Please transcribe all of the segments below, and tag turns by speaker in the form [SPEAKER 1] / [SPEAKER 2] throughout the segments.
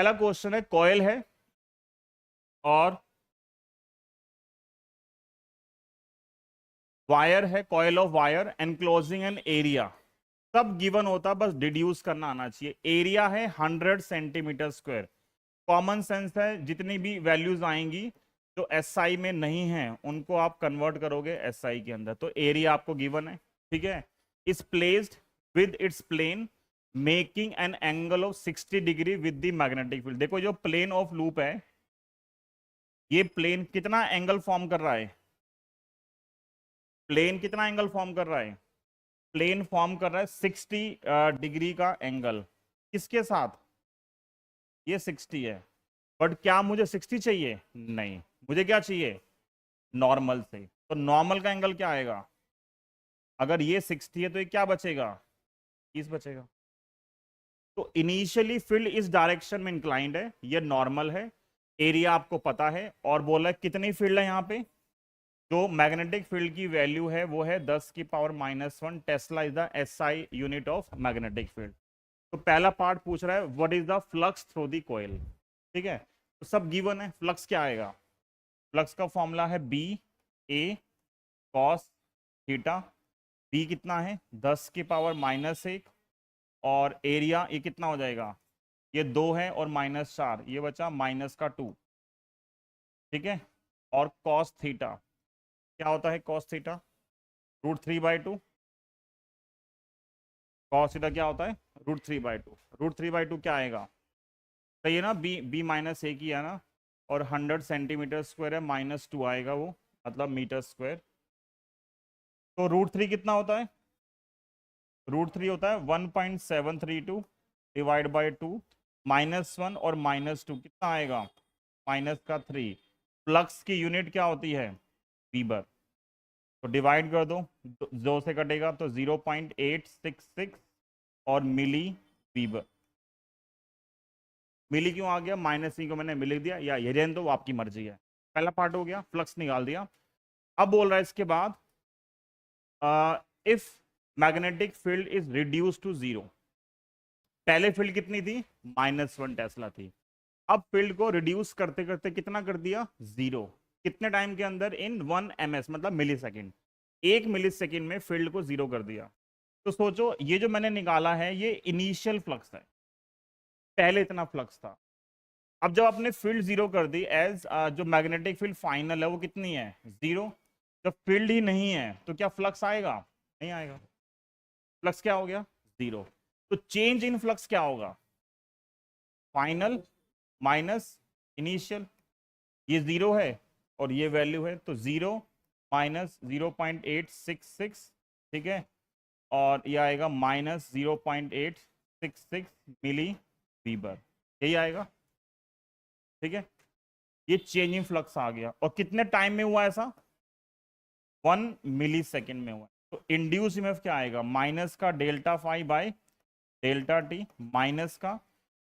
[SPEAKER 1] पहला क्वेश्चन है, कॉइल है और वायर है, coil of wire enclosing an area, सब गिवन होता, बस डिड्यूस करना आना चाहिए। एरिया है 100 सेंटीमीटर स्क्वायर। कॉमन सेंस है, जितनी भी वैल्यूज आएंगी जो एसआई में नहीं है उनको आप कन्वर्ट करोगे एसआई के अंदर। तो एरिया आपको गिवन है, ठीक है। Is placed with its plane making an angle of 60 degree with the magnetic field. देखो जो प्लेन ऑफ लूप है, ये प्लेन कितना एंगल फॉर्म कर रहा है? प्लेन कितना एंगल फॉर्म कर रहा है? प्लेन फॉर्म कर रहा है 60 डिग्री का एंगल। किसके साथ? ये 60 है, बट क्या मुझे 60 चाहिए? नहीं, मुझे क्या चाहिए? नॉर्मल से। तो नॉर्मल का एंगल क्या आएगा? अगर ये 60 है तो ये क्या बचेगा? 30 बचेगा। तो इनिशियली फील्ड इस डायरेक्शन में इंक्लाइंड है, ये नॉर्मल है, एरिया आपको पता है, और बोला है कितनी फील्ड है यहाँ पे? जो मैग्नेटिक फील्ड की वैल्यू है वो है 10⁻⁻1 Tesla is the SI unit of magnetic field. तो पहला पार्ट पूछ रहा है what is the flux through the coil, ठीक है। तो सब गिवन है। फ्लक्स क्या आएगा? फ्लक्स का फॉर्मूला है बी ए कॉस थीटा। बी कितना है? 10⁻⁻1, और एरिया ये कितना हो जाएगा? ये 2 है और -4, ये बचा -2, ठीक है। और कॉस थीटा क्या होता है? Cos theta √3/2। कॉस थीटा क्या होता है? √3/2। √3/2 क्या आएगा? सही है ना? बी -1 ही है ना, और 100 सेंटीमीटर स्क्वायर है, -2 आएगा वो, मतलब मीटर स्क्वायर। तो √3 कितना होता है? √3 होता है 1.732 डिवाइड बाई 2, -1 और -2 कितना आएगा? -3। फ्लक्स की यूनिट क्या होती है? वीबर। तो डिवाइड कर दो, 2 से कटेगा तो 0.866 और मिली वीबर। मिली क्यों आ गया? -3 को मैंने मिली दिया, या ये रहने दो, वो आपकी मर्जी है। पहला पार्ट हो गया, फ्लक्स निकाल दिया। अब बोल रहा है इसके बाद if magnetic field is reduce to 0। पहले फील्ड कितनी थी? -1 टेस्ला थी। अब फील्ड को रिड्यूस करते करते कितना कर दिया? 0। कितने टाइम के अंदर? इन 1 ms, मतलब मिली सेकेंड। 1 मिली सेकेंड में फील्ड को 0 कर दिया। तो सोचो ये जो मैंने निकाला है ये इनिशियल फ्लक्स है, पहले इतना फ्लक्स था। अब जब आपने फील्ड 0 कर दी, एज जो मैग्नेटिक फील्ड फाइनल है वो कितनी है? 0। जब फील्ड ही नहीं है तो क्या फ्लक्स आएगा? नहीं आएगा। फ्लक्स क्या हो गया? 0। तो चेंज इन फ्लक्स क्या होगा? Final minus initial. ये 0 है और ये वैल्यू है, तो 0 माइनस 0.866, ठीक है, और ये आएगा -0.866 मिली वीबर, यही आएगा, ठीक है। ये चेंजिंग फ्लक्स आ गया, और कितने टाइम में हुआ ऐसा? 1 मिली सेकेंड में हुआ। तो इंड्यूस ईएमएफ क्या आएगा? माइनस का delta phi by delta t, minus का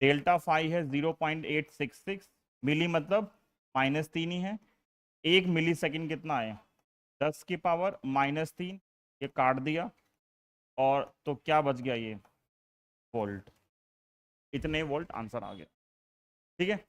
[SPEAKER 1] डेल्टा फाई है 0.866 मिली, मतलब -3 ही है। 1 मिली सेकेंड कितना है? 10⁻³ ये काट दिया, और तो क्या बच गया? ये वोल्ट। इतने वोल्ट आंसर आ गया, ठीक है।